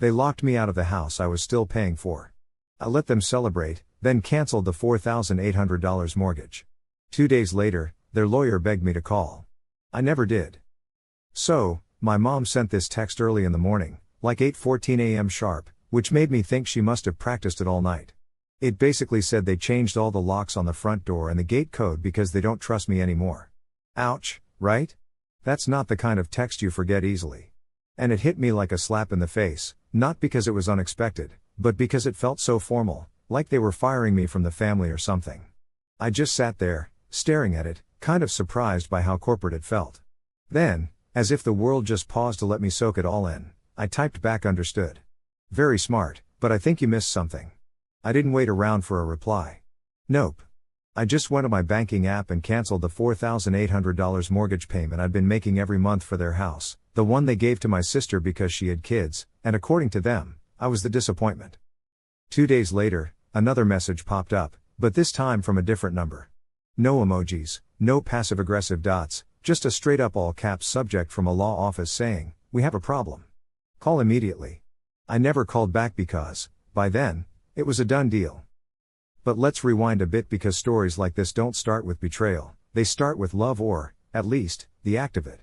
They locked me out of the house I was still paying for. I let them celebrate, then canceled the $4,800 mortgage. 2 days later, their lawyer begged me to call. I never did. So, my mom sent this text early in the morning, like 8:14 a.m. sharp, which made me think she must have practiced it all night. It basically said they changed all the locks on the front door and the gate code because they don't trust me anymore. Ouch, right? That's not the kind of text you forget easily. And it hit me like a slap in the face, not because it was unexpected, but because it felt so formal, like they were firing me from the family or something. I just sat there, staring at it, kind of surprised by how corporate it felt. Then, as if the world just paused to let me soak it all in, I typed back understood. Very smart, but I think you missed something. I didn't wait around for a reply. Nope. I just went to my banking app and canceled the $4,800 mortgage payment I'd been making every month for their house, the one they gave to my sister because she had kids, and according to them, I was the disappointment. 2 days later, another message popped up, but this time from a different number. No emojis, no passive-aggressive dots, just a straight-up all-caps subject from a law office saying, "We have a problem. Call immediately." I never called back because, by then, it was a done deal. But let's rewind a bit because stories like this don't start with betrayal, they start with love or, at least, the act of it.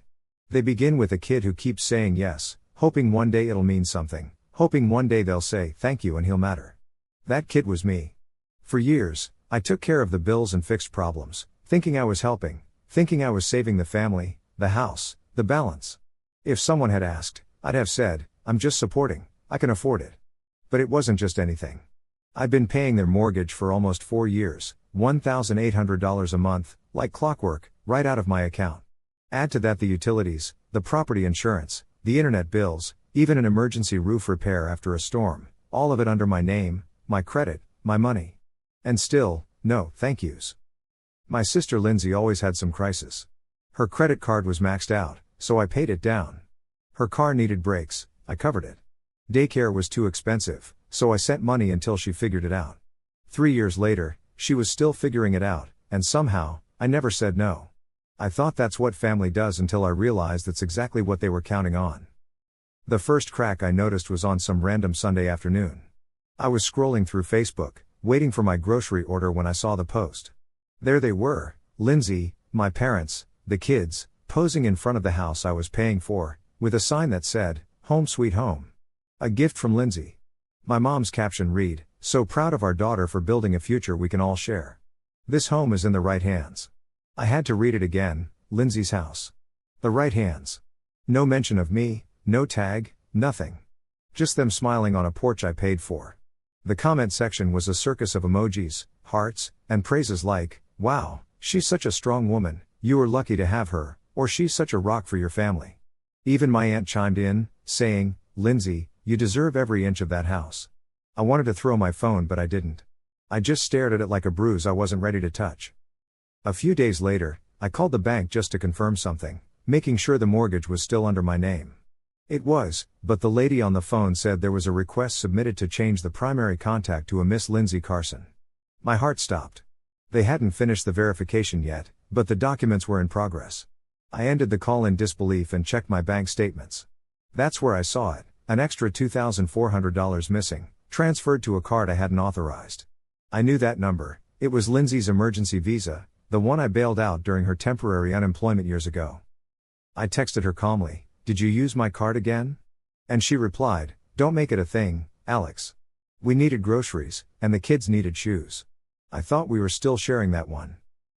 They begin with a kid who keeps saying yes, hoping one day it'll mean something, hoping one day they'll say thank you and he'll matter. That kid was me. For years, I took care of the bills and fixed problems, thinking I was helping, thinking I was saving the family, the house, the balance. If someone had asked, I'd have said, "I'm just supporting, I can afford it." But it wasn't just anything. I'd been paying their mortgage for almost 4 years, $1,800 a month, like clockwork, right out of my account. Add to that the utilities, the property insurance, the internet bills, even an emergency roof repair after a storm, all of it under my name, my credit, my money. And still, no thank yous. My sister Lindsay always had some crisis. Her credit card was maxed out, so I paid it down. Her car needed brakes, I covered it. Daycare was too expensive, so I sent money until she figured it out. 3 years later, she was still figuring it out, and somehow, I never said no. I thought that's what family does until I realized that's exactly what they were counting on. The first crack I noticed was on some random Sunday afternoon. I was scrolling through Facebook, waiting for my grocery order when I saw the post. There they were, Lindsay, my parents, the kids, posing in front of the house I was paying for, with a sign that said, "Home Sweet Home." A gift from Lindsay. My mom's caption read, "So proud of our daughter for building a future we can all share. This home is in the right hands." I had to read it again, Lindsay's house. The right hands. No mention of me, no tag, nothing. Just them smiling on a porch I paid for. The comment section was a circus of emojis, hearts, and praises like, "Wow, she's such a strong woman, you were lucky to have her," or "She's such a rock for your family." Even my aunt chimed in, saying, "Lindsay, you deserve every inch of that house." I wanted to throw my phone but I didn't. I just stared at it like a bruise I wasn't ready to touch. A few days later, I called the bank just to confirm something, making sure the mortgage was still under my name. It was, but the lady on the phone said there was a request submitted to change the primary contact to a Miss Lindsay Carson. My heart stopped. They hadn't finished the verification yet, but the documents were in progress. I ended the call in disbelief and checked my bank statements. That's where I saw it, an extra $2,400 missing, transferred to a card I hadn't authorized. I knew that number, it was Lindsay's emergency visa, the one I bailed out during her temporary unemployment years ago. I texted her calmly, "Did you use my card again?" And she replied, "Don't make it a thing, Alex. We needed groceries, and the kids needed shoes. I thought we were still sharing that one."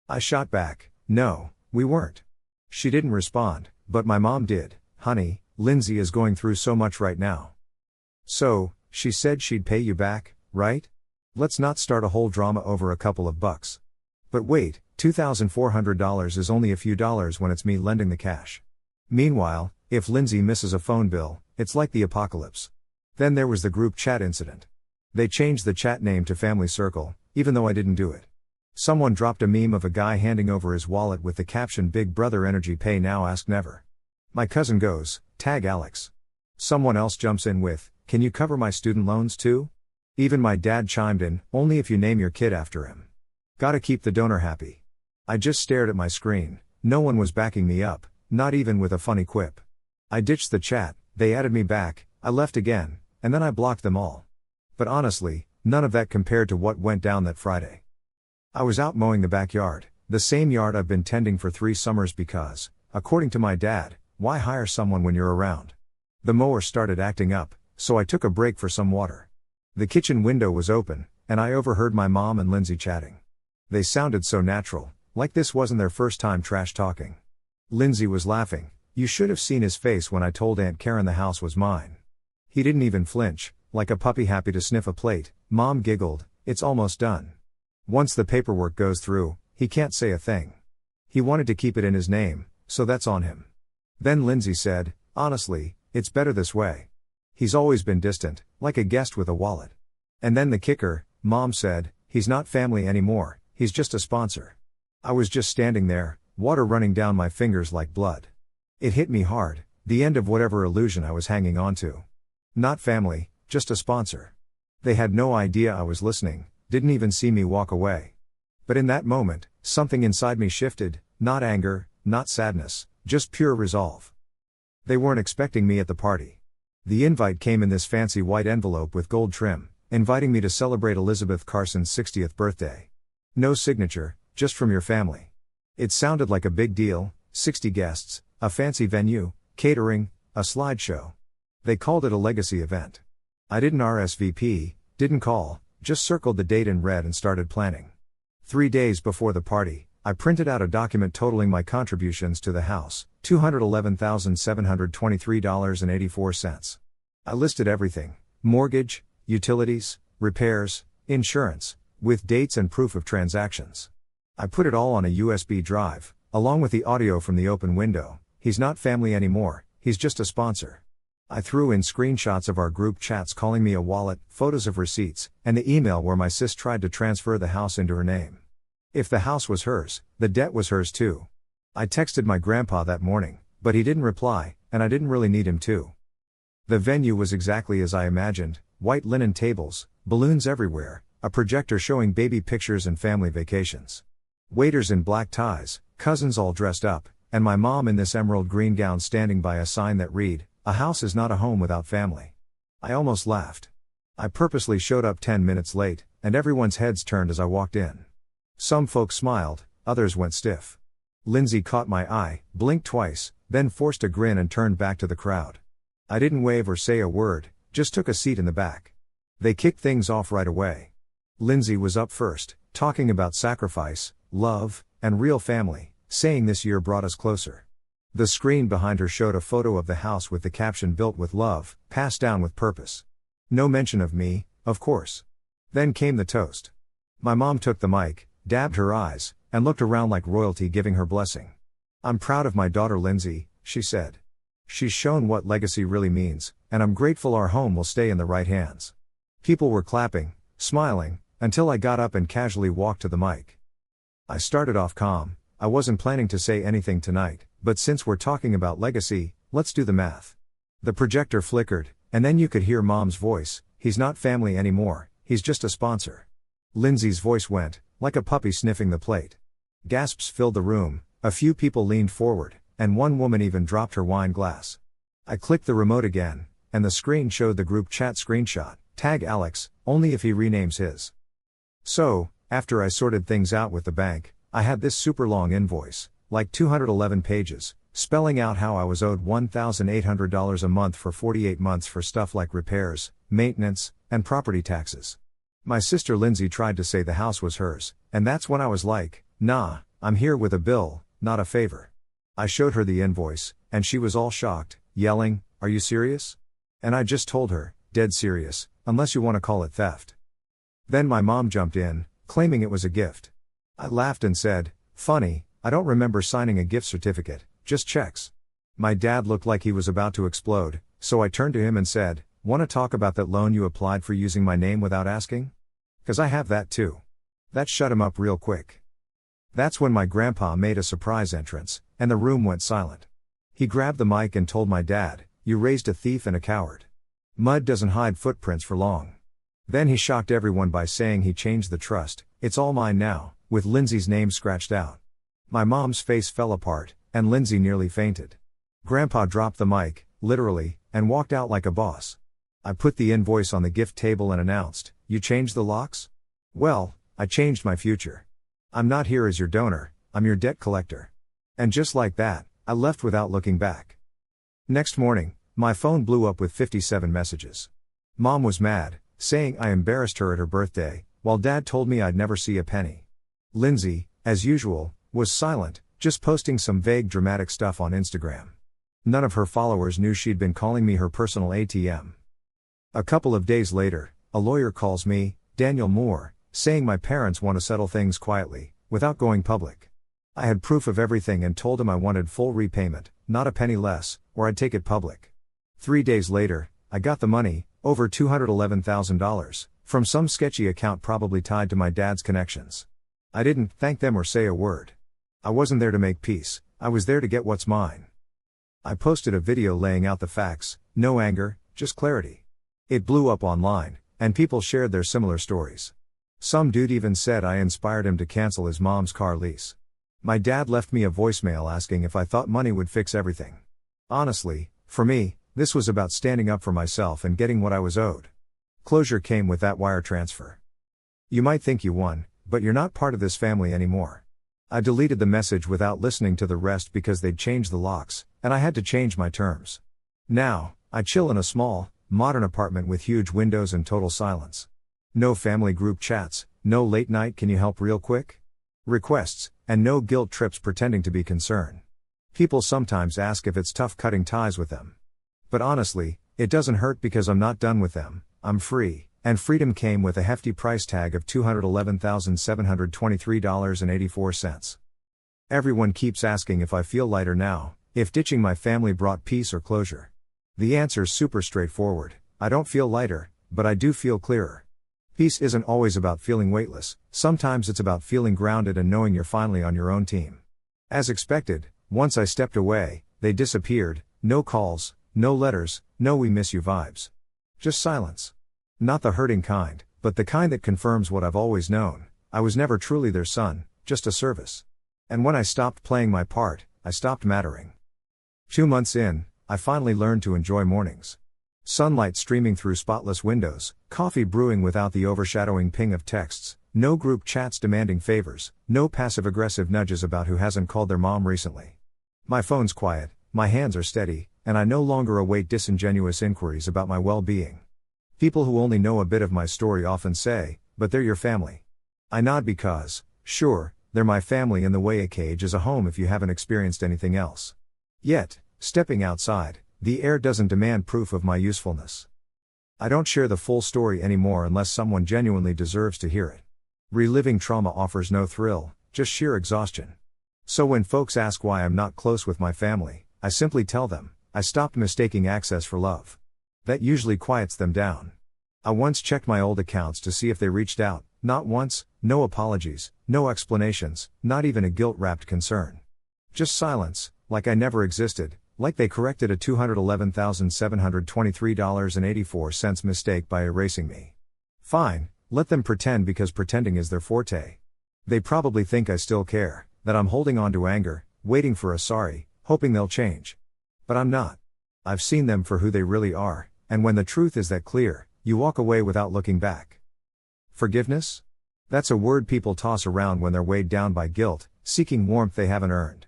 I shot back, "No, we weren't." She didn't respond, but my mom did. "Honey, Lindsay is going through so much right now. So, she said she'd pay you back, right? Let's not start a whole drama over a couple of bucks." But wait, $2,400 is only a few dollars when it's me lending the cash. Meanwhile, if Lindsay misses a phone bill, it's like the apocalypse. Then there was the group chat incident. They changed the chat name to Family Circle, even though I didn't do it. Someone dropped a meme of a guy handing over his wallet with the caption, "Big Brother Energy Pay Now Ask Never." My cousin goes, "Tag Alex." Someone else jumps in with, "Can you cover my student loans too?" Even my dad chimed in, "Only if you name your kid after him. Gotta keep the donor happy." I just stared at my screen, no one was backing me up, not even with a funny quip. I ditched the chat, they added me back, I left again, and then I blocked them all. But honestly, none of that compared to what went down that Friday. I was out mowing the backyard, the same yard I've been tending for 3 summers because, according to my dad, why hire someone when you're around? The mower started acting up, so I took a break for some water. The kitchen window was open, and I overheard my mom and Lindsay chatting. They sounded so natural, like this wasn't their first time trash talking. Lindsay was laughing. You should have seen his face when I told Aunt Karen the house was mine. He didn't even flinch, like a puppy happy to sniff a plate. Mom giggled, it's almost done. Once the paperwork goes through, he can't say a thing. He wanted to keep it in his name, so that's on him. Then Lindsay said, honestly, it's better this way. He's always been distant, like a guest with a wallet. And then the kicker, Mom said, he's not family anymore, he's just a sponsor. I was just standing there, water running down my fingers like blood. It hit me hard, the end of whatever illusion I was hanging on to. Not family, just a sponsor. They had no idea I was listening, didn't even see me walk away. But in that moment, something inside me shifted, not anger, not sadness, just pure resolve. They weren't expecting me at the party. The invite came in this fancy white envelope with gold trim, inviting me to celebrate Elizabeth Carson's 60th birthday. No signature, just from your family. It sounded like a big deal, 60 guests, a fancy venue, catering, a slideshow. They called it a legacy event. I didn't RSVP, didn't call, just circled the date in red and started planning. 3 days before the party, I printed out a document totaling my contributions to the house, $211,723.84. I listed everything: mortgage, utilities, repairs, insurance, with dates and proof of transactions. I put it all on a USB drive, along with the audio from the open window. He's not family anymore, he's just a sponsor. I threw in screenshots of our group chats calling me a wallet, photos of receipts, and the email where my sis tried to transfer the house into her name. If the house was hers, the debt was hers too. I texted my grandpa that morning, but he didn't reply, and I didn't really need him to. The venue was exactly as I imagined: white linen tables, balloons everywhere, a projector showing baby pictures and family vacations. Waiters in black ties, cousins all dressed up, and my mom in this emerald green gown standing by a sign that read, "A house is not a home without family." I almost laughed. I purposely showed up 10 minutes late, and everyone's heads turned as I walked in. Some folks smiled, others went stiff. Lindsay caught my eye, blinked twice, then forced a grin and turned back to the crowd. I didn't wave or say a word, just took a seat in the back. They kicked things off right away. Lindsay was up first, talking about sacrifice, love, and real family, saying this year brought us closer. The screen behind her showed a photo of the house with the caption "Built with love, passed down with purpose." No mention of me, of course. Then came the toast. My mom took the mic, dabbed her eyes, and looked around like royalty giving her blessing. "I'm proud of my daughter Lindsay," she said. "She's shown what legacy really means, and I'm grateful our home will stay in the right hands." People were clapping, smiling, until I got up and casually walked to the mic. I started off calm. I wasn't planning to say anything tonight, but since we're talking about legacy, let's do the math. The projector flickered, and then you could hear Mom's voice: "He's not family anymore, he's just a sponsor." Lindsay's voice went, like a puppy sniffing the plate. Gasps filled the room, a few people leaned forward, and one woman even dropped her wine glass. I clicked the remote again, and the screen showed the group chat screenshot: "Tag Alex, only if he renames his." So, after I sorted things out with the bank, I had this super long invoice, like 211 pages, spelling out how I was owed $1,800 a month for 48 months for stuff like repairs, maintenance, and property taxes. My sister Lindsay tried to say the house was hers, and that's when I was like, "Nah, I'm here with a bill, not a favor." I showed her the invoice, and she was all shocked, yelling, "Are you serious?" And I just told her, "Dead serious, unless you want to call it theft." Then my mom jumped in, claiming it was a gift. I laughed and said, "Funny, I don't remember signing a gift certificate, just checks." My dad looked like he was about to explode, so I turned to him and said, "Want to talk about that loan you applied for using my name without asking? 'Cause I have that too." That shut him up real quick. That's when my grandpa made a surprise entrance, and the room went silent. He grabbed the mic and told my dad, "You raised a thief and a coward. Mud doesn't hide footprints for long." Then he shocked everyone by saying he changed the trust, "It's all mine now," with Lindsay's name scratched out. My mom's face fell apart, and Lindsay nearly fainted. Grandpa dropped the mic, literally, and walked out like a boss. I put the invoice on the gift table and announced, "You changed the locks? Well, I changed my future. I'm not here as your donor, I'm your debt collector." And just like that, I left without looking back. Next morning, my phone blew up with 57 messages. Mom was mad, saying I embarrassed her at her birthday, while Dad told me I'd never see a penny. Lindsay, as usual, was silent, just posting some vague dramatic stuff on Instagram. None of her followers knew she'd been calling me her personal ATM. A couple of days later, a lawyer calls me, Daniel Moore, saying my parents want to settle things quietly, without going public. I had proof of everything and told him I wanted full repayment, not a penny less, or I'd take it public. 3 days later, I got the money, over $211,000, from some sketchy account probably tied to my dad's connections. I didn't thank them or say a word. I wasn't there to make peace, I was there to get what's mine. I posted a video laying out the facts, no anger, just clarity. It blew up online, and people shared their similar stories. Some dude even said I inspired him to cancel his mom's car lease. My dad left me a voicemail asking if I thought money would fix everything. Honestly, for me, this was about standing up for myself and getting what I was owed. Closure came with that wire transfer. You might think you won, but you're not part of this family anymore. I deleted the message without listening to the rest because they'd changed the locks, and I had to change my terms. Now, I chill in a small, modern apartment with huge windows and total silence. No family group chats, no late night "can you help real quick?" requests, and no guilt trips pretending to be concerned. People sometimes ask if it's tough cutting ties with them. But honestly, it doesn't hurt because I'm not done with them, I'm free, and freedom came with a hefty price tag of $211,723.84. Everyone keeps asking if I feel lighter now, if ditching my family brought peace or closure. The answer's super straightforward, I don't feel lighter, but I do feel clearer. Peace isn't always about feeling weightless, sometimes it's about feeling grounded and knowing you're finally on your own team. As expected, once I stepped away, they disappeared, no calls, no letters, no "we miss you" vibes. Just silence. Not the hurting kind, but the kind that confirms what I've always known, I was never truly their son, just a service. And when I stopped playing my part, I stopped mattering. 2 months in, I finally learned to enjoy mornings. Sunlight streaming through spotless windows, coffee brewing without the overshadowing ping of texts, no group chats demanding favors, no passive-aggressive nudges about who hasn't called their mom recently. My phone's quiet, my hands are steady, and I no longer await disingenuous inquiries about my well-being. People who only know a bit of my story often say, "But they're your family." I nod because, sure, they're my family in the way a cage is a home if you haven't experienced anything else. Yet, stepping outside, the air doesn't demand proof of my usefulness. I don't share the full story anymore unless someone genuinely deserves to hear it. Reliving trauma offers no thrill, just sheer exhaustion. So when folks ask why I'm not close with my family, I simply tell them, I stopped mistaking access for love. That usually quiets them down. I once checked my old accounts to see if they reached out, not once, no apologies, no explanations, not even a guilt-wrapped concern. Just silence, like I never existed. Like they corrected a $211,723.84 mistake by erasing me. Fine, let them pretend because pretending is their forte. They probably think I still care, that I'm holding on to anger, waiting for a sorry, hoping they'll change. But I'm not. I've seen them for who they really are, and when the truth is that clear, you walk away without looking back. Forgiveness? That's a word people toss around when they're weighed down by guilt, seeking warmth they haven't earned.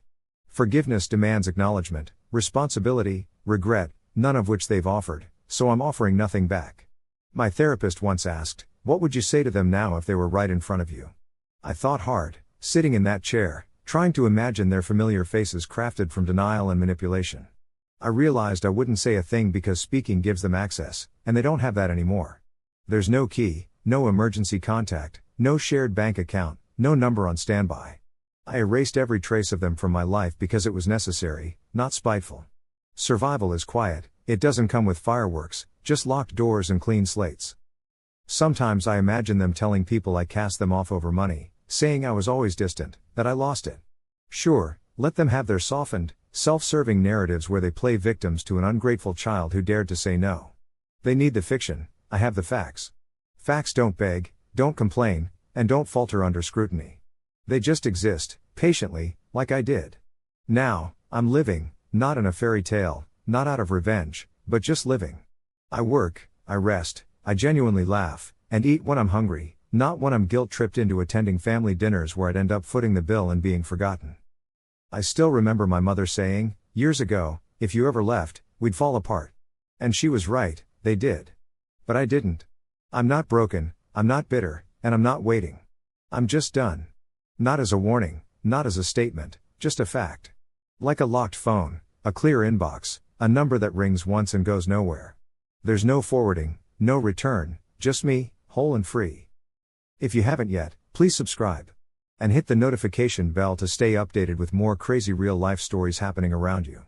Forgiveness demands acknowledgement, responsibility, regret, none of which they've offered, so I'm offering nothing back. My therapist once asked, "What would you say to them now if they were right in front of you?" I thought hard, sitting in that chair, trying to imagine their familiar faces crafted from denial and manipulation. I realized I wouldn't say a thing because speaking gives them access, and they don't have that anymore. There's no key, no emergency contact, no shared bank account, no number on standby. I erased every trace of them from my life because it was necessary, not spiteful. Survival is quiet, it doesn't come with fireworks, just locked doors and clean slates. Sometimes I imagine them telling people I cast them off over money, saying I was always distant, that I lost it. Sure, let them have their softened, self-serving narratives where they play victims to an ungrateful child who dared to say no. They need the fiction, I have the facts. Facts don't beg, don't complain, and don't falter under scrutiny. They just exist, patiently, like I did. Now, I'm living, not in a fairy tale, not out of revenge, but just living. I work, I rest, I genuinely laugh, and eat when I'm hungry, not when I'm guilt-tripped into attending family dinners where I'd end up footing the bill and being forgotten. I still remember my mother saying, years ago, if you ever left, we'd fall apart. And she was right, they did. But I didn't. I'm not broken, I'm not bitter, and I'm not waiting. I'm just done. Not as a warning, not as a statement, just a fact. Like a locked phone, a clear inbox, a number that rings once and goes nowhere. There's no forwarding, no return, just me, whole and free. If you haven't yet, please subscribe. And hit the notification bell to stay updated with more crazy real life stories happening around you.